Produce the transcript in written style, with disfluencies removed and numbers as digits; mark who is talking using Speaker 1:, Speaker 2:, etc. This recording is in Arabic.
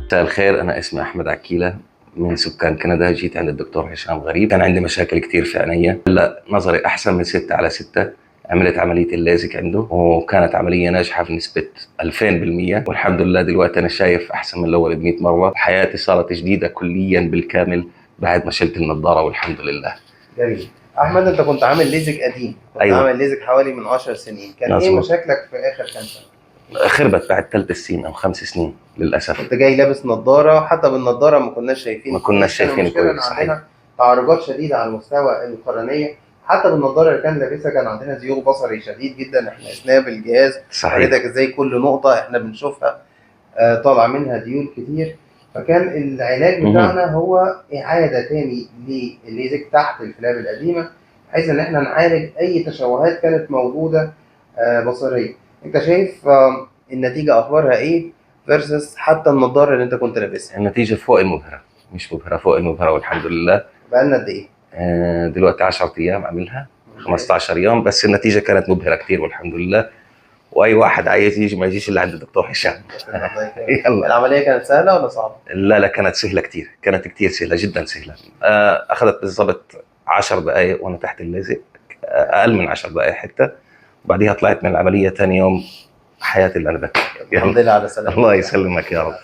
Speaker 1: مساء الخير، أنا اسمي أحمد عكيلة من سكان كندا. جيت عند الدكتور هشام غريب، كان عندي مشاكل كتير في عينيا. هلا نظري أحسن من 6/6. عملت عملية الليزك عنده وكانت عملية ناجحة بنسبة 2000%، والحمد لله دلوقتي أنا شايف أحسن من الأول ب100 مرة. حياتي صارت جديدة كليا بالكامل بعد ما شلت النظارة والحمد لله.
Speaker 2: جميل. احمد، انت كنت عامل ليزك قديم، كنت
Speaker 1: أيوة.
Speaker 2: عامل ليزك حوالي من 10 سنين، كان ايه
Speaker 1: مظبوط.
Speaker 2: مشاكلك في اخر كام سنه؟
Speaker 1: خربت بعد 3 سنين أو 5 سنين للأسف.
Speaker 2: كنت جاي لابس نظاره، حتى بالنظاره ما كناش شايفين
Speaker 1: ما كناش
Speaker 2: كان
Speaker 1: شايفين
Speaker 2: المشكله ان
Speaker 1: كويس، صحيح.
Speaker 2: عندنا تعرجات شديده على المستوى القرنيه. حتى بالنظاره اللي كان لابسها كان عندنا زيوغ بصري شديد جدا، احنا قسناه بالجهاز.
Speaker 1: صحيح.
Speaker 2: وريتك ازاي كل نقطه احنا بنشوفها طالع منها ديول كتير. فكان العلاج بتاعنا هو إعادة تاني للليزك تحت الفلاب القديمة، بحيث إن إحنا نعالج أي تشوهات كانت موجودة بصرية. أنت شايف النتيجة أخبارها إيه versus حتى النضارة اللي أنت كنت لابسها؟
Speaker 1: النتيجة فوق المبهرة، مش مبهرة، فوق المبهرة والحمد لله.
Speaker 2: بقالنا قد إيه؟
Speaker 1: دلوقتي 10 أيام عاملها، 15 يوم، بس النتيجة كانت مبهرة كتير والحمد لله. وأي واحد عايز يجي ما يجيش إلا عند الدكتور هشام. يلا.
Speaker 2: العملية كانت سهلة ولا صعبة؟
Speaker 1: لا كانت سهلة كتير، كانت كتير سهلة، جدا سهلة. أخذت بالضبط 10 دقائق وأنا تحت الليزك، أقل من 10 دقائق حتى. وبعديها طلعت من العملية تاني يوم حياتي اللي أنا بكي.
Speaker 2: الحمد لله على سلامتك.
Speaker 1: الله يسلمك يا رب.